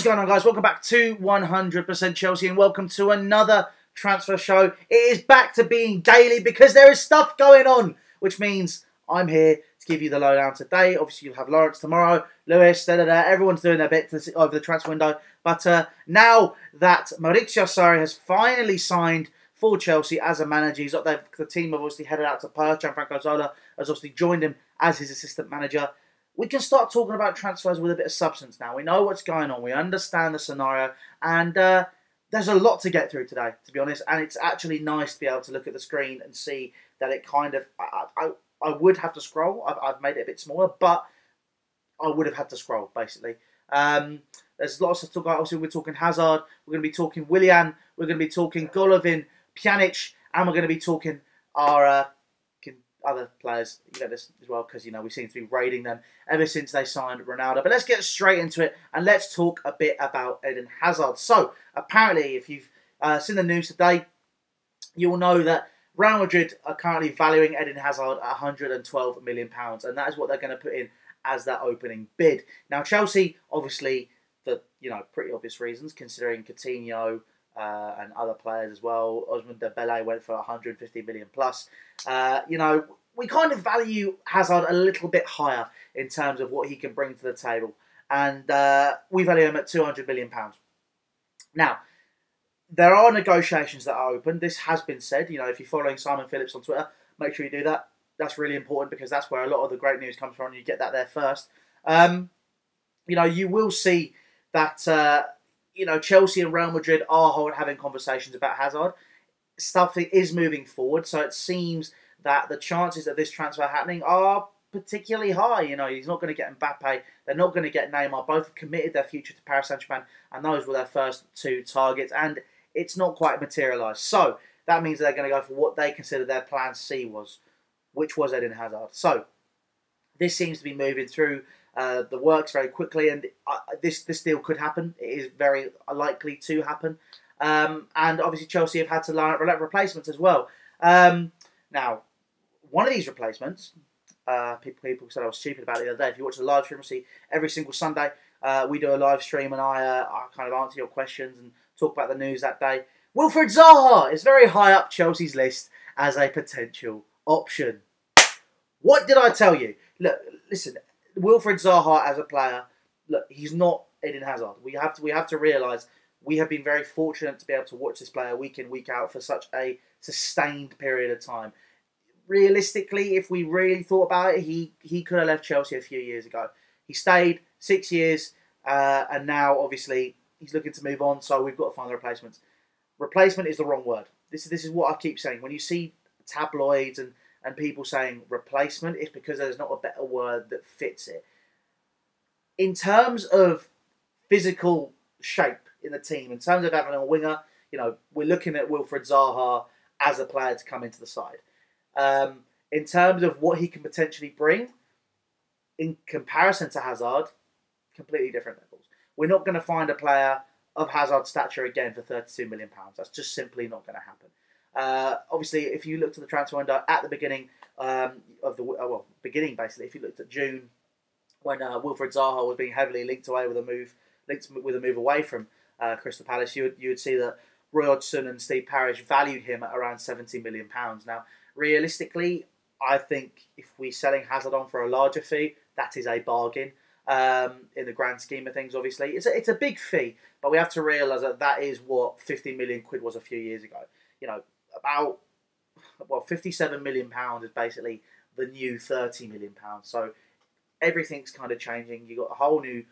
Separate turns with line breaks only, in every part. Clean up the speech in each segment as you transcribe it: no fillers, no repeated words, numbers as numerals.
What is going on, guys? Welcome back to 100% Chelsea and welcome to another transfer show. It is back to being daily because there is stuff going on, which means I'm here to give you the lowdown today. Obviously, you'll have Lawrence tomorrow, Lewis, everyone's doing their bit over the transfer window. But now that Maurizio Sarri has finally signed for Chelsea as a manager, the team have obviously headed out to Perth. Gianfranco Zola has obviously joined him as his assistant manager. We can start talking about transfers with a bit of substance now. We know what's going on. We understand the scenario. And there's a lot to get through today, to be honest. And it's actually nice to be able to look at the screen and see that it kind of... I would have to scroll. I've made it a bit smaller, but I would have had to scroll, basically. There's lots to talk about. Obviously, we're talking Hazard. We're going to be talking Willian. We're going to be talking Golovin, Pjanic. And we're going to be talking our... other players, this as well, because we seem to be raiding them ever since they signed Ronaldo. But let's get straight into it and let's talk a bit about Eden Hazard. So apparently, if you've seen the news today, you will know that Real Madrid are currently valuing Eden Hazard at £112 million, and that is what they're going to put in as their opening bid. Now Chelsea, obviously, for pretty obvious reasons, considering Coutinho and other players as well. Ousmane Dembele went for 150 million plus. We kind of value Hazard a little bit higher in terms of what he can bring to the table. And we value him at £200 million. Now, there are negotiations that are open. This has been said. If you're following Simon Phillips on Twitter, make sure you do that. That's really important because that's where a lot of the great news comes from. You get that there first. You will see that... Chelsea and Real Madrid are having conversations about Hazard. Stuff is moving forward, so it seems that the chances of this transfer happening are particularly high. He's not going to get Mbappe. They're not going to get Neymar. Both have committed their future to Paris Saint-Germain, and those were their first two targets, and it's not quite materialised. So that means they're going to go for what they consider their plan C was, which was Eden Hazard. So this seems to be moving through the works very quickly, and this deal could happen. It is very likely to happen. And obviously Chelsea have had to line up replacements as well. Now, one of these replacements, people said I was stupid about it the other day. If you watch the live stream, you'll see every single Sunday we do a live stream and I kind of answer your questions and talk about the news that day. Wilfried Zaha is very high up Chelsea's list as a potential option. What did I tell you? Look, listen, Wilfried Zaha as a player, look, he's not Eden Hazard. We have to realise we have been very fortunate to be able to watch this player week in, week out for such a sustained period of time. Realistically, if we really thought about it, he could have left Chelsea a few years ago. He stayed 6 years, and now obviously he's looking to move on. So we've got to find the replacements. Replacement is the wrong word. This is what I keep saying. When you see tabloids and people saying replacement, it's because there's not a better word that fits it. In terms of physical shape in the team, in terms of having a winger, we're looking at Wilfried Zaha as a player to come into the side. In terms of what he can potentially bring, in comparison to Hazard, completely different levels. We're not going to find a player of Hazard's stature again for £32 million. That's just simply not going to happen. Obviously, if you looked at the transfer window at the beginning basically, if you looked at June, when Wilfried Zaha was being heavily linked with a move away from Crystal Palace, you would see that Roy Hodgson and Steve Parish valued him at around £70 million. Now, realistically, I think if we're selling Hazard on for a larger fee, that is a bargain. In the grand scheme of things, obviously, it's a big fee, but we have to realise that is what 50 million quid was a few years ago. About £57 million is basically the new £30 million. So everything's kind of changing. You've got a whole new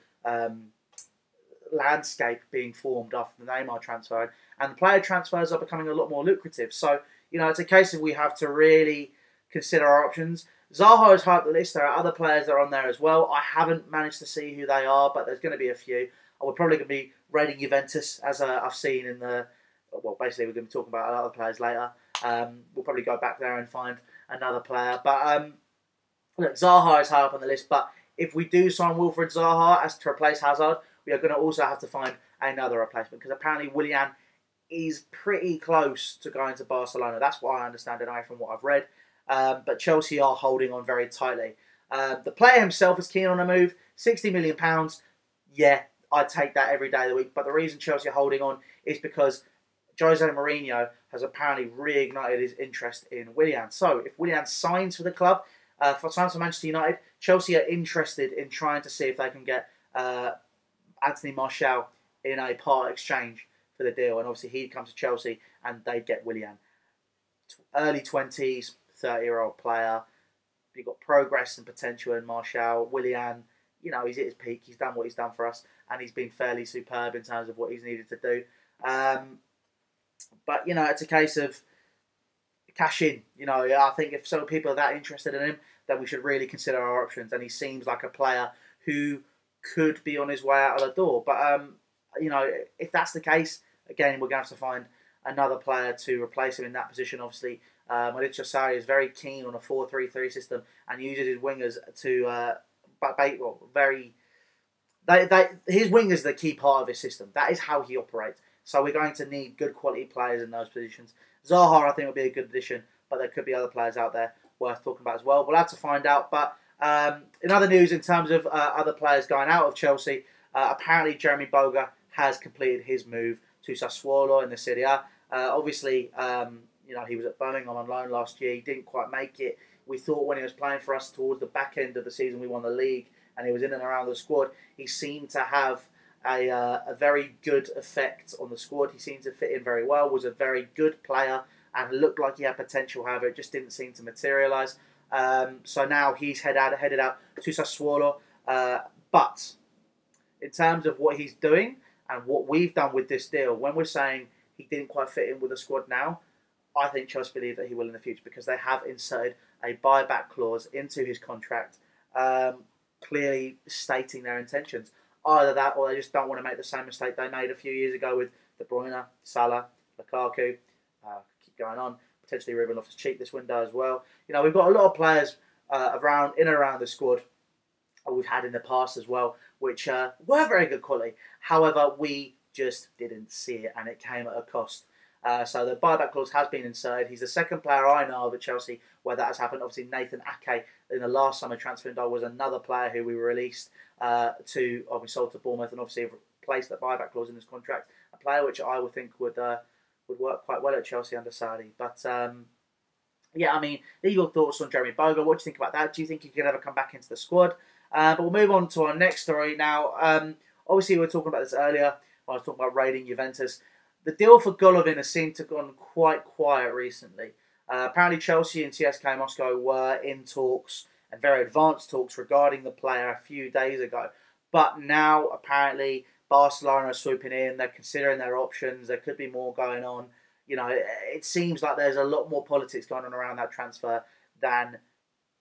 landscape being formed after the Neymar transfer, and the player transfers are becoming a lot more lucrative. So it's a case of we have to really consider our options. Zaha is high up the list. There are other players that are on there as well. I haven't managed to see who they are, but there's going to be a few. We're probably going to be rating Juventus, as I've seen in the... Well, basically, we're going to be talking about other players later. We'll probably go back there and find another player. But look, Zaha is high up on the list. But if we do sign Wilfried Zaha as to replace Hazard, we are going to also have to find another replacement. Because apparently Willian is pretty close to going to Barcelona. That's what I understand anyway from what I've read. But Chelsea are holding on very tightly. The player himself is keen on a move. £60 million. Yeah, I'd take that every day of the week. But the reason Chelsea are holding on is because Jose Mourinho has apparently reignited his interest in Willian. So if Willian signs for the club, signs for Manchester United, Chelsea are interested in trying to see if they can get Anthony Martial in a part exchange for the deal. And obviously he'd come to Chelsea and they'd get Willian. Early 20s, 30-year-old player. You've got progress and potential in Martial. Willian, you know, he's at his peak. He's done what he's done for us. And he's been fairly superb in terms of what he's needed to do. But, you know, it's a case of cash in. You know, I think if some people are that interested in him, then we should really consider our options. And he seems like a player who could be on his way out of the door. But, you know, if that's the case, again, we're going to have to find another player to replace him in that position. Obviously, Maurizio Sarri is very keen on a 4-3-3 system and uses his wingers to his wingers are the key part of his system. That is how he operates. So we're going to need good quality players in those positions. Zaha, I think, will be a good addition, but there could be other players out there worth talking about as well. We'll have to find out. But in other news, in terms of other players going out of Chelsea, apparently Jeremy Boga has completed his move to Sassuolo in the Serie A. Obviously, you know, he was at Birmingham on loan last year. He didn't quite make it. We thought when he was playing for us towards the back end of the season, we won the league, and he was in and around the squad. He seemed to have a very good effect on the squad. He seemed to fit in very well, was a very good player, and looked like he had potential. However, it just didn't seem to materialise. So now he's headed out to Sassuolo. But in terms of what he's doing and what we've done with this deal, when we're saying he didn't quite fit in with the squad now, I think Chelsea believe that he will in the future because they have inserted a buyback clause into his contract, clearly stating their intentions. Either that or they just don't want to make the same mistake they made a few years ago with De Bruyne, Salah, Lukaku, keep going on, potentially Ruben Loftus-Cheek this window as well. You know, we've got a lot of players in and around the squad we've had in the past as well, which were very good quality. However, we just didn't see it and it came at a cost. So the buyback clause has been inserted. He's the second player I know of at Chelsea where that has happened. Obviously, Nathan Ake in the last summer transfer window was another player who we released we sold to Bournemouth and obviously replaced that buyback clause in his contract. A player which I would think would work quite well at Chelsea under Sarri. But yeah, I mean, leave your thoughts on Jeremy Boga. What do you think about that? Do you think he could ever come back into the squad? But we'll move on to our next story now. Obviously, we were talking about this earlier. I was talking about raiding Juventus. The deal for Golovin has seemed to have gone quite quiet recently. Apparently Chelsea and CSKA Moscow were in talks, and very advanced talks, regarding the player a few days ago. But now, apparently, Barcelona are swooping in. They're considering their options. There could be more going on. You know, it seems like there's a lot more politics going on around that transfer than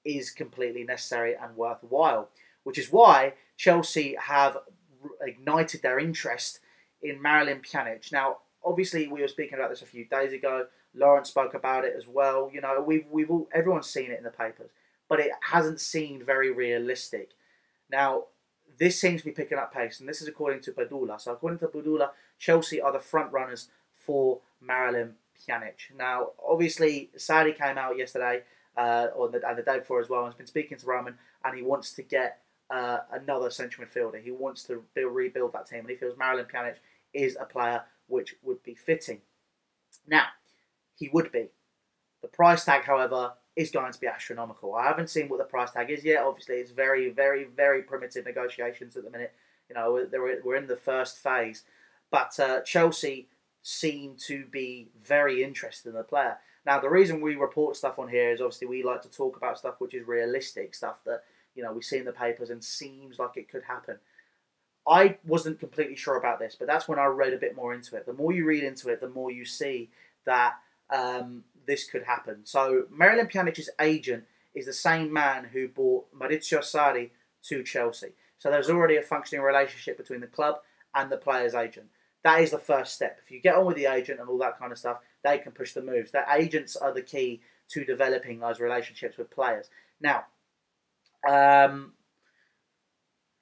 is completely necessary and worthwhile. Which is why Chelsea have ignited their interest in Miralem Pjanic. Now, obviously, we were speaking about this a few days ago. Lawrence spoke about it as well. You know, everyone's seen it in the papers, but it hasn't seemed very realistic. Now, this seems to be picking up pace, and this is according to Badula. So, according to Badula, Chelsea are the front runners for Miralem Pjanic. Now, obviously, Sarri came out yesterday and the day before as well, and has been speaking to Roman, and he wants to get another central midfielder. He wants to rebuild that team, and he feels Miralem Pjanic is a player which would be fitting. Now, he would be. The price tag, however, is going to be astronomical. I haven't seen what the price tag is yet. Obviously, it's very, very, very primitive negotiations at the minute. You know, we're in the first phase. But Chelsea seem to be very interested in the player. Now, the reason we report stuff on here is obviously we like to talk about stuff which is realistic, stuff that, you know, we see in the papers and seems like it could happen. I wasn't completely sure about this, but that's when I read a bit more into it. The more you read into it, the more you see that this could happen. So Miralem Pjanic's agent is the same man who brought Maurizio Sarri to Chelsea. So there's already a functioning relationship between the club and the player's agent. That is the first step. If you get on with the agent and all that kind of stuff, they can push the moves. The agents are the key to developing those relationships with players. Now,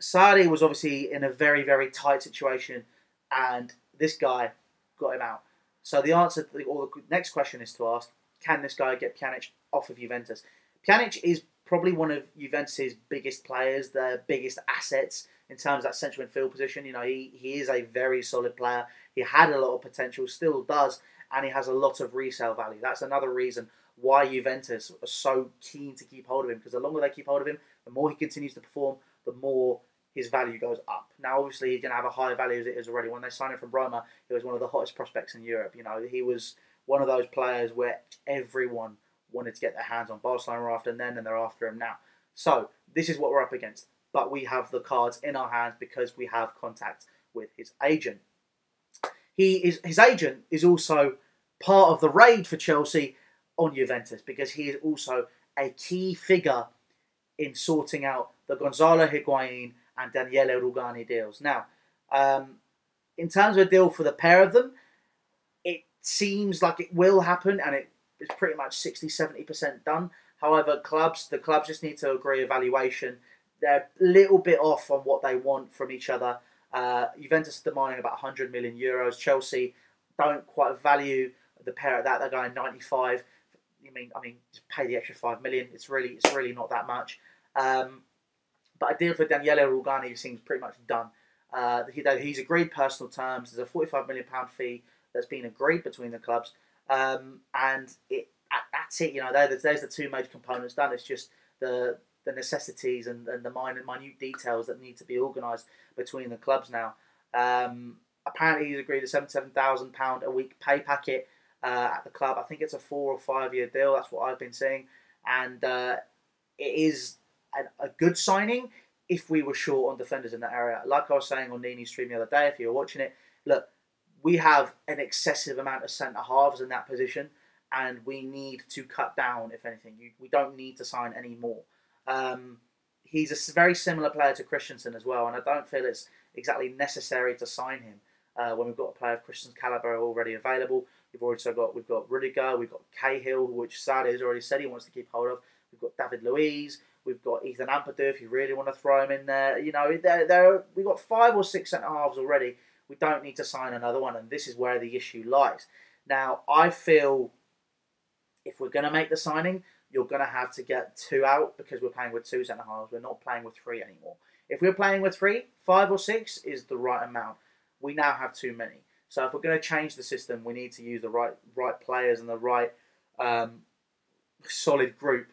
Sarri was obviously in a very, very tight situation, and this guy got him out. So the answer to the next question is to ask, can this guy get Pjanic off of Juventus? Pjanic is probably one of Juventus' biggest players, their biggest assets in terms of that central midfield position. You know, he is a very solid player. He had a lot of potential, still does, and he has a lot of resale value. That's another reason why Juventus are so keen to keep hold of him, because the longer they keep hold of him, the more he continues to perform, the more his value goes up. Now, obviously, he's going to have a higher value as it is already. When they signed him from Roma, he was one of the hottest prospects in Europe. You know, he was one of those players where everyone wanted to get their hands on. Barcelona were after him then, and they're after him now. So, this is what we're up against. But we have the cards in our hands because we have contact with his agent. His agent is also part of the raid for Chelsea on Juventus, because he is also a key figure in sorting out the Gonzalo Higuain and Daniele Rugani deals. Now, in terms of a deal for the pair of them, it seems like it will happen, and it's pretty much 60-70% done. However, the clubs just need to agree a valuation. They're a little bit off on what they want from each other. Juventus are demanding about 100 million euros. Chelsea don't quite value the pair at that. They're going 95. I mean, just pay the extra 5 million. It's really not that much. But a deal for Daniele Rugani seems pretty much done. He's agreed personal terms. There's a £45 million fee that's been agreed between the clubs, and that's it. You know, there's the two major components done. It's just the necessities and the minute details that need to be organised between the clubs now. Apparently, he's agreed a £77,000 a week pay packet at the club. I think it's a 4 or 5 year deal. That's what I've been seeing, and it is a good signing if we were short on defenders in that area. Like I was saying on Nini's stream the other day, if you were watching it, look, we have an excessive amount of centre halves in that position, and we need to cut down. If anything, we don't need to sign any more. He's a very similar player to Christensen as well, and I don't feel it's exactly necessary to sign him when we've got a player of Christensen's calibre already available. We've got Rudiger, we've got Cahill, which Saudi has already said he wants to keep hold of. We've got David Luiz, we've got Ethan Ampadu if you really want to throw him in there. You know, we've got 5 or 6 centre halves already. We don't need to sign another one, and this is where the issue lies. Now, I feel if we're going to make the signing, you're going to have to get 2 out, because we're playing with 2 centre halves. We're not playing with 3 anymore. If we're playing with 3, 5 or 6 is the right amount. We now have too many. So if we're going to change the system, we need to use the right players and the right solid group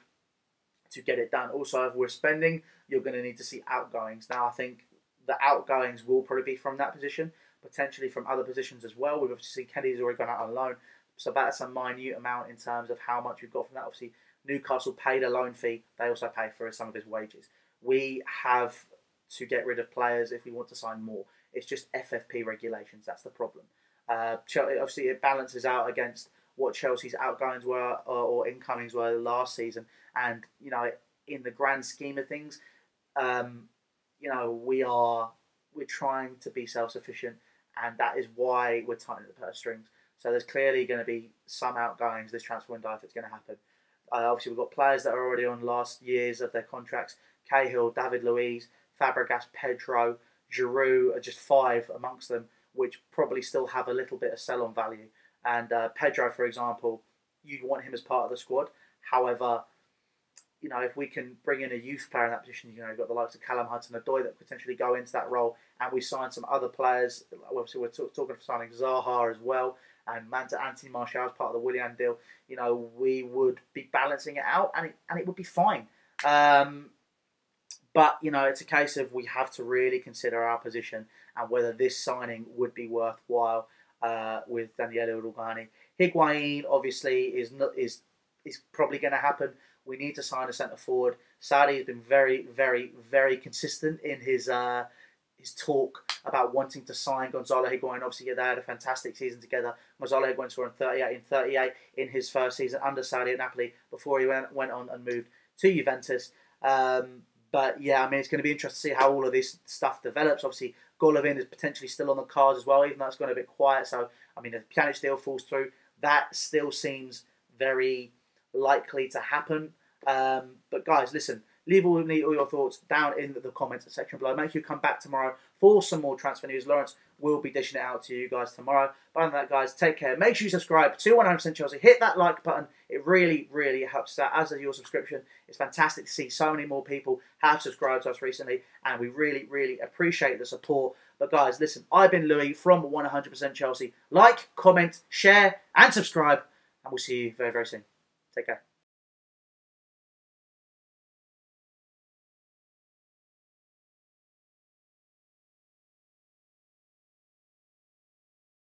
to get it done. Also, if we're spending, you're going to need to see outgoings. Now, I think the outgoings will probably be from that position, potentially from other positions as well. We've obviously seen Kennedy's already gone out on loan, so that's a minute amount in terms of how much we've got from that. Obviously, Newcastle paid a loan fee. They also pay for some of his wages. We have to get rid of players if we want to sign more. It's just FFP regulations. That's the problem. Obviously, it balances out against what Chelsea's outgoings were or incomings were last season. And, you know, in the grand scheme of things, you know, we're trying to be self-sufficient, and that is why we're tightening the purse strings. So there's clearly going to be some outgoings this transfer window if it's going to happen. Obviously, we've got players that are already on last years of their contracts. Cahill, David Luiz, Fabregas, Pedro, Giroud are just 5 amongst them, which probably still have a little bit of sell-on value. And Pedro, for example, you'd want him as part of the squad. However, you know, if we can bring in a youth player in that position, you know, you've got the likes of Callum Hudson-Odoi that could potentially go into that role, and we sign some other players. Obviously, we're talking of signing Zaha as well, and Anthony Martial as part of the Willian deal. You know, we would be balancing it out, and it would be fine. But, you know, it's a case of we have to really consider our position and whether this signing would be worthwhile with Daniele Rugani. Higuain, obviously, is probably going to happen. We need to sign a centre forward. Saudi has been very, very, very consistent in his talk about wanting to sign Gonzalo Higuain. Obviously, they had a fantastic season together. Gonzalo Higuain scored 38 in his first season under Saudi at Napoli before he went on and moved to Juventus. But yeah, I mean, it's going to be interesting to see how all of this stuff develops. Obviously, Golovin is potentially still on the cards as well, even though it's gone a bit quiet. So, I mean, if Pjanic deal falls through, that still seems very likely to happen. But guys, listen, Leave all your thoughts down in the comments section below. Make sure you come back tomorrow for some more transfer news. Lawrence will be dishing it out to you guys tomorrow. But other than that, guys, take care. Make sure you subscribe to 100% Chelsea. Hit that like button. It really, really helps us out, as does your subscription. It's fantastic to see so many more people have subscribed to us recently, and we really, really appreciate the support. But guys, listen, I've been Louis from 100% Chelsea. Like, comment, share, and subscribe, and we'll see you very, very soon. Take care.